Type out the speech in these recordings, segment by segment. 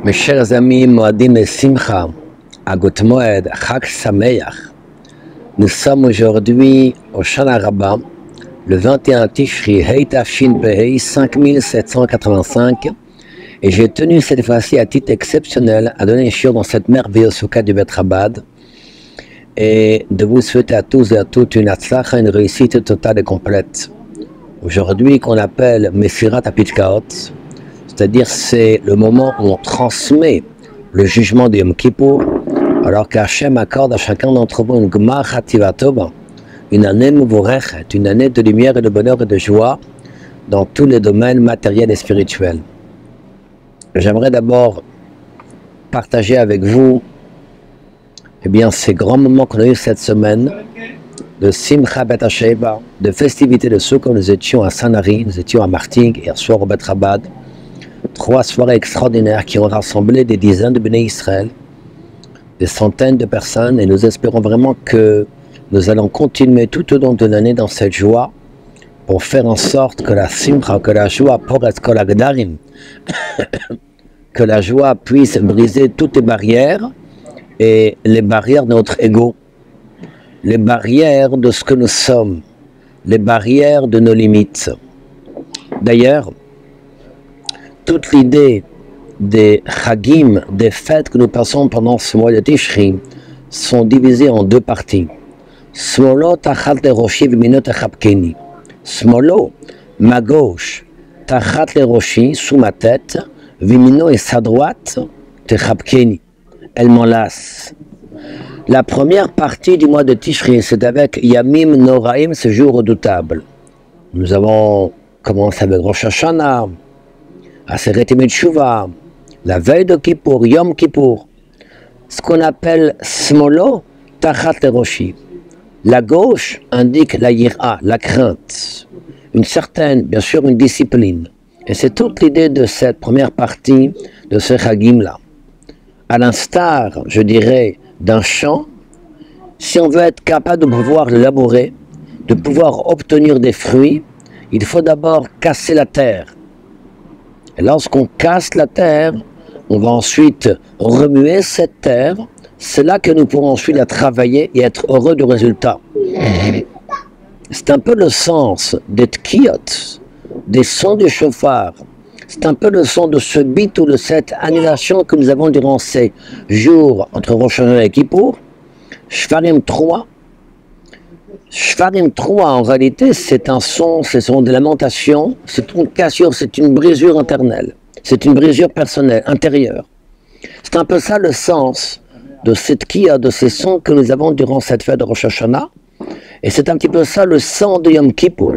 Mes chers amis, Moadim et Simcha, Agot Moed, Chag Sameach. Nous sommes aujourd'hui au Shana Rabbah, le 21 Tishri, Hei Tafshin Pehei 5785, et j'ai tenu cette fois-ci à titre exceptionnel à donner un shiur dans cette merveilleuse soukha du Bet Chabad et de vous souhaiter à tous et à toutes une atzlacha, une réussite totale et complète. Aujourd'hui, qu'on appelle Mesirat Apitkaot, c'est-à-dire c'est le moment où on transmet le jugement de Yom Kippour, alors qu'Hachem accorde à chacun d'entre vous une Gmar Chativa Tova, une année Mouvorechet, une année de lumière et de bonheur et de joie dans tous les domaines matériels et spirituels. J'aimerais d'abord partager avec vous ces grands moments qu'on a eu cette semaine de Simcha Bet Hasheva, de festivités de Sukkot. Nous étions à Sanari, nous étions à Martigues, hier soir au Bet Chabad. 3 soirées extraordinaires qui ont rassemblé des dizaines de Béné Israël, des centaines de personnes, et nous espérons vraiment que nous allons continuer tout au long de l'année dans cette joie pour faire en sorte que la simcha, que la joie que la joie puisse briser toutes les barrières, et les barrières de notre ego, les barrières de ce que nous sommes, les barrières de nos limites. D'ailleurs, toute l'idée des chagim, des fêtes que nous passons pendant ce mois de Tishri, sont divisées en 2 parties. Smolo tachat le roshi v'mino techapkeni. Smolo, ma gauche, tachat le roshi, sous ma tête, v'mino et sa droite, techapkeni. Elle m'enlace. La première partie du mois de Tishri, c'est avec Yamim Noraim, ce jour redoutable. Nous avons commencé avec Rosh Hashanah, Aseret Yemei Teshuvah, la veille de Kippour, Yom Kippour, ce qu'on appelle Smolo Tachat Roshi. La gauche indique la yira, la crainte, une certaine, bien sûr, une discipline. Et c'est toute l'idée de cette première partie de ce Chagim-là. À l'instar, je dirais, d'un champ, si on veut être capable de pouvoir le labourer, de pouvoir obtenir des fruits, il faut d'abord casser la terre. Et lorsqu'on casse la terre, on va ensuite remuer cette terre. C'est là que nous pourrons ensuite la travailler et être heureux du résultat. C'est un peu le sens des tkiyot, des sons du chauffard. C'est un peu le son de ce bitou, de cette annulation que nous avons durant ces jours entre Rosh Hashanah et Kippour. Shvarim 3. Shvarim 3, en réalité, c'est un son, ce sont des lamentations, c'est une cassure, c'est une brisure interne, c'est une brisure personnelle, intérieure. C'est un peu ça le sens de cette kia, de ces sons que nous avons durant cette fête de Rosh Hashanah. Et c'est un petit peu ça le sang de Yom Kippour.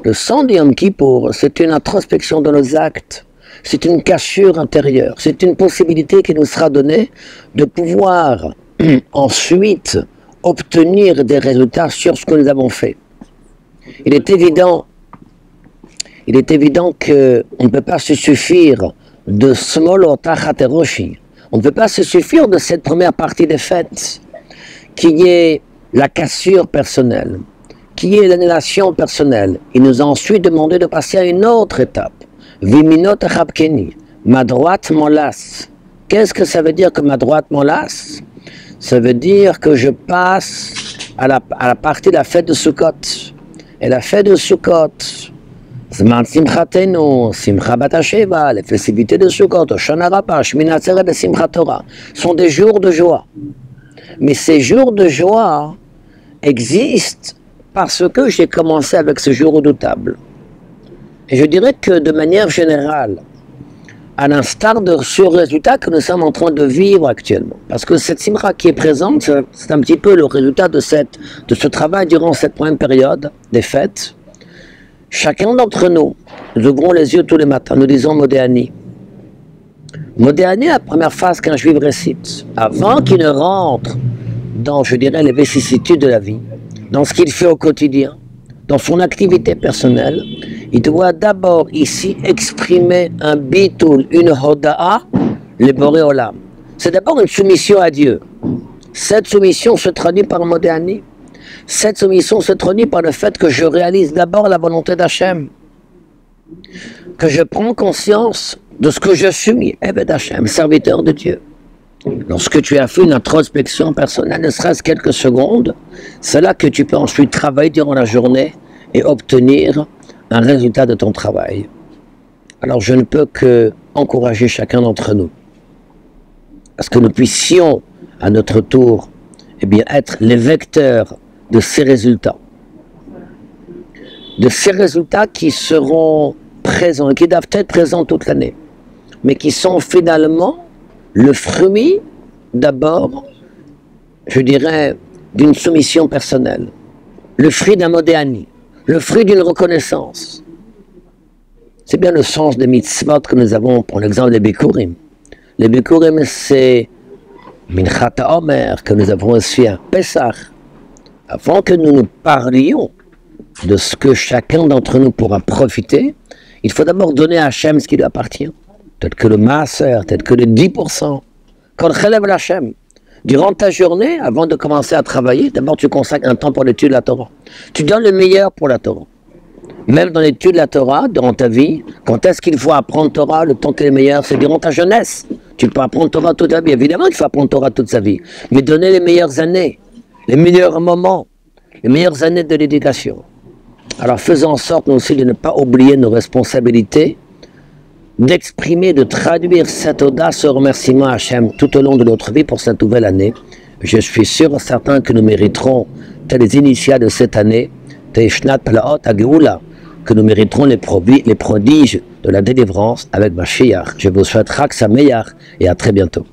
Le sang de Yom Kippour, c'est une introspection de nos actes, c'est une cassure intérieure, c'est une possibilité qui nous sera donnée de pouvoir ensuite obtenir des résultats sur ce que nous avons fait. Il est évident qu'on ne peut pas se suffire de Smolo Tachat Roshi. On ne peut pas se suffire de cette première partie des fêtes, qui est la cassure personnelle, qui est l'annulation personnelle. Il nous a ensuite demandé de passer à une autre étape. Vimino Techapkeni, ma droite m'enlace. Qu'est-ce que ça veut dire que ma droite m'enlace? Ça veut dire que je passe à la partie de la fête de Sukkot. Et la fête de Sukkot, Zman Simchatenu, Simcha Bet Hasheva, les festivités de Sukkot, Shana Rabbah, Shmini Atzeret et Simchat Torah, sont des jours de joie. Mais ces jours de joie existent parce que j'ai commencé avec ce jour redoutable. Et je dirais que de manière générale, à l'instar de ce résultat que nous sommes en train de vivre actuellement. Parce que cette simcha qui est présente, c'est un petit peu le résultat de ce travail durant cette première période des fêtes. Chacun d'entre nous, nous ouvrons les yeux tous les matins, nous disons Modéani. Modéani, la première phrase qu'un juif récite, avant qu'il ne rentre dans, je dirais, les vicissitudes de la vie, dans ce qu'il fait au quotidien, dans son activité personnelle, il doit d'abord ici exprimer un bitul, une hoda'a, le boré olam. C'est d'abord une soumission à Dieu. Cette soumission se traduit par le modéani. Cette soumission se traduit par le fait que je réalise d'abord la volonté d'Hachem. Que je prends conscience de ce que je suis, Eved Hachem, serviteur de Dieu. Lorsque tu as fait une introspection personnelle, ne serait-ce quelques secondes, c'est là que tu peux ensuite travailler durant la journée et obtenir un résultat de ton travail. Alors je ne peux que encourager chacun d'entre nous à ce que nous puissions, à notre tour, eh bien, être les vecteurs de ces résultats. De ces résultats qui seront présents, et qui doivent être présents toute l'année, mais qui sont finalement le fruit, d'abord, je dirais, d'une soumission personnelle, le fruit d'un modéani, le fruit d'une reconnaissance. C'est bien le sens des mitzvot que nous avons, pour l'exemple des Bikurim. Les Bikurim, c'est Minchat HaOmer que nous avons reçu à Pessah. Avant que nous nous parlions de ce que chacun d'entre nous pourra profiter, il faut d'abord donner à Hachem ce qui lui appartient. Peut-être que le maaser, peut-être que le 10%. Quand relève l'Hachem, durant ta journée, avant de commencer à travailler, d'abord tu consacres un temps pour l'étude de la Torah. Tu donnes le meilleur pour la Torah. Même dans l'étude de la Torah, durant ta vie, quand est-ce qu'il faut apprendre Torah, le temps qui est le meilleur, c'est durant ta jeunesse. Tu peux apprendre Torah toute ta vie. Évidemment qu'il faut apprendre Torah toute sa vie. Mais donner les meilleures années, les meilleurs moments, les meilleures années de l'éducation. Alors faisons en sorte, nous aussi, de ne pas oublier nos responsabilités, d'exprimer, de traduire cette audace, ce remerciement à Hachem tout au long de notre vie pour cette nouvelle année. Je suis sûr et certain que nous mériterons, telles les initiales de cette année, Teishnat Palaot Ageoula, que nous mériterons les prodiges de la délivrance avec Mashiach. Je vous souhaite Chag Sameach et à très bientôt.